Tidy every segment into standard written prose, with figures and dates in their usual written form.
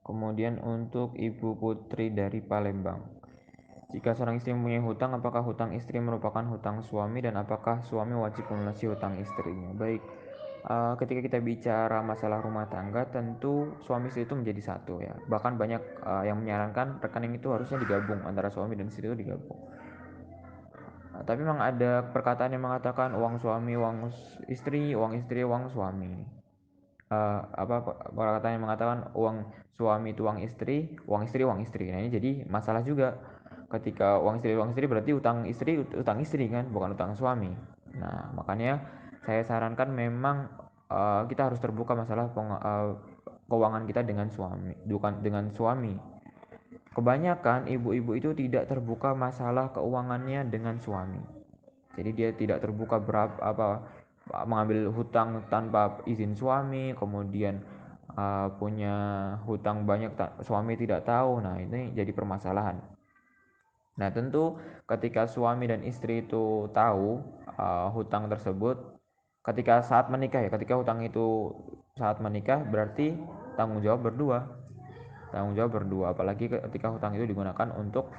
Kemudian untuk Ibu Putri dari Palembang. Jika seorang istri mempunyai hutang, apakah hutang istri merupakan hutang suami dan apakah suami wajib melunasi hutang istrinya? Baik, ketika kita bicara masalah rumah tangga, tentu suami istri itu menjadi satu ya. Bahkan banyak yang menyarankan rekening itu harusnya digabung, antara suami dan istri itu digabung. Tapi memang ada perkataan yang mengatakan uang suami uang istri, uang istri uang suami. Perkataan yang mengatakan uang suami itu uang istri, uang istri uang istri. Nah ini jadi masalah juga. Ketika uang istri berarti utang istri kan, bukan utang suami. Nah makanya saya sarankan memang kita harus terbuka masalah keuangan kita dengan suami, bukan dengan suami. Kebanyakan ibu-ibu itu tidak terbuka masalah keuangannya dengan suami. Jadi dia tidak terbuka mengambil hutang tanpa izin suami, kemudian punya hutang banyak suami tidak tahu. Nah, ini jadi permasalahan. Nah, tentu ketika suami dan istri itu tahu hutang tersebut ketika saat menikah ya, ketika hutang itu saat menikah berarti tanggung jawab berdua. Tanggung jawab berdua, apalagi ketika hutang itu digunakan untuk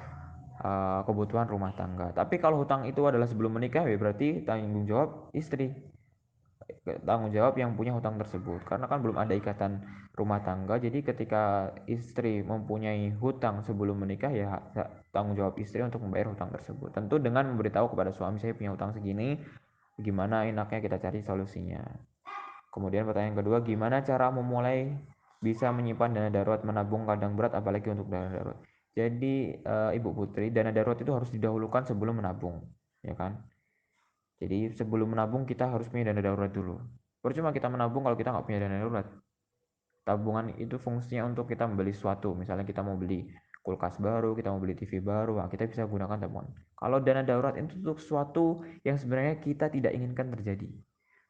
kebutuhan rumah tangga. Tapi kalau hutang itu adalah sebelum menikah ya berarti tanggung jawab istri, tanggung jawab yang punya hutang tersebut, karena kan belum ada ikatan rumah tangga. Jadi ketika istri mempunyai hutang sebelum menikah ya tanggung jawab istri untuk membayar hutang tersebut, tentu dengan memberitahu kepada suami saya punya hutang segini, gimana enaknya kita cari solusinya. Kemudian pertanyaan kedua, gimana cara memulai bisa menyimpan dana darurat, menabung kadang berat apalagi untuk dana darurat. Jadi Ibu Putri, dana darurat itu harus didahulukan sebelum menabung, ya kan? Jadi sebelum menabung kita harus punya dana darurat dulu. Percuma kita menabung kalau kita nggak punya dana darurat. Tabungan itu fungsinya untuk kita membeli sesuatu. Misalnya kita mau beli kulkas baru, kita mau beli TV baru, nah kita bisa gunakan tabungan. Kalau dana darurat itu untuk sesuatu yang sebenarnya kita tidak inginkan terjadi.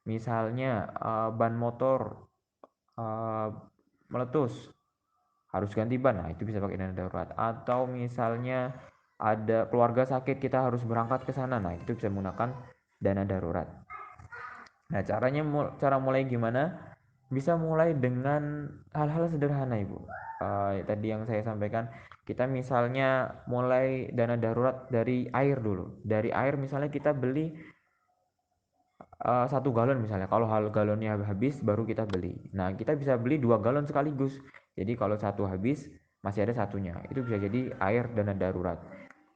Misalnya ban motor meletus, harus ganti ban, nah itu bisa pakai dana darurat. Atau misalnya ada keluarga sakit, kita harus berangkat ke sana, nah itu bisa menggunakan dana darurat. Nah cara mulai gimana? Bisa mulai dengan hal-hal sederhana Ibu. Tadi yang saya sampaikan, kita misalnya mulai dana darurat dari air dulu. Dari air misalnya kita beli 1 galon misalnya. Kalau galonnya habis baru kita beli. Nah kita bisa beli 2 galon sekaligus. Jadi kalau satu habis masih ada satunya. Itu bisa jadi air dana darurat.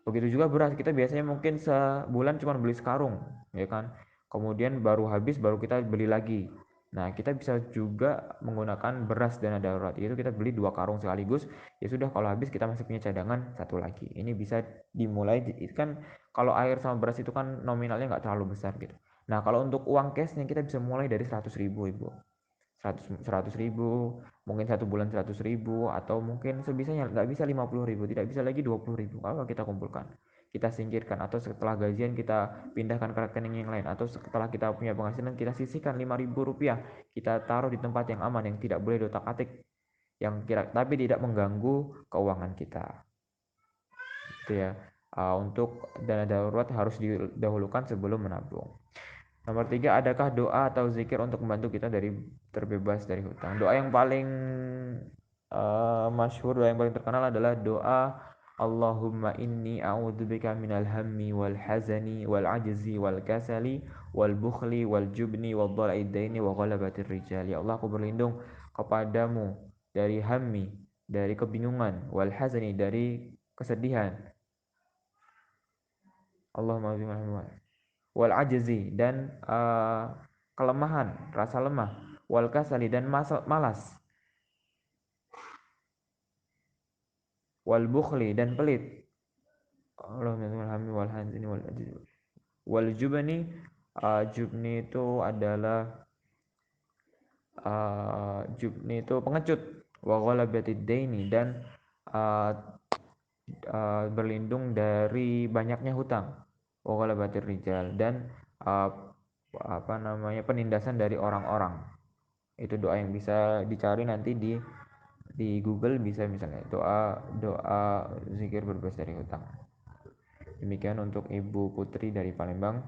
Begitu juga beras, kita biasanya mungkin sebulan cuma beli sekarung, ya kan? Kemudian baru habis baru kita beli lagi. Nah, kita bisa juga menggunakan beras dana darurat. Itu kita beli 2 karung sekaligus. Ya sudah, kalau habis kita masih punya cadangan satu lagi. Ini bisa dimulai, itu kan kalau air sama beras itu kan nominalnya nggak terlalu besar gitu. Nah, kalau untuk uang cashnya kita bisa mulai dari 100.000 Ibu. 100.000, mungkin 1 bulan 100.000, atau mungkin sebisanya, nggak bisa 50.000, tidak bisa lagi 20.000. Kalau kita kumpulkan, kita singkirkan, atau setelah gajian kita pindahkan ke rekening yang lain, atau setelah kita punya penghasilan kita sisihkan 5.000 rupiah, kita taruh di tempat yang aman yang tidak boleh dotak atik, yang tapi tidak mengganggu keuangan kita. Itu ya. Untuk dana darurat harus didahulukan sebelum menabung. Nomor 3, adakah doa atau zikir untuk membantu kita dari terbebas dari hutang? Doa yang paling masyhur, doa yang paling terkenal adalah doa Allahumma inni a'udzubika minal hammi wal hazani wal ajzi wal kasali wal bukhli wal jubni wal dhala'i daini wa ghalabatir rijal. Ya Allah, aku berlindung kepadamu dari hammi, dari kebingungan, wal hazani, dari kesedihan. Allahumma wal ajzi, dan kelemahan, rasa lemah, wal kasali, dan malas, wal bukhli, dan pelit. Allahumma wal hazini wal ajzi wal jubni. Jubni itu adalah pengecut. Wa ghalabatid daini, dan uh, berlindung dari banyaknya hutang. Wa ghalabatir rijal, dan uh, penindasan dari orang-orang. Itu doa yang bisa dicari nanti di Google, bisa misalnya doa doa zikir berbebas dari hutang. Demikian untuk Ibu Putri dari Palembang.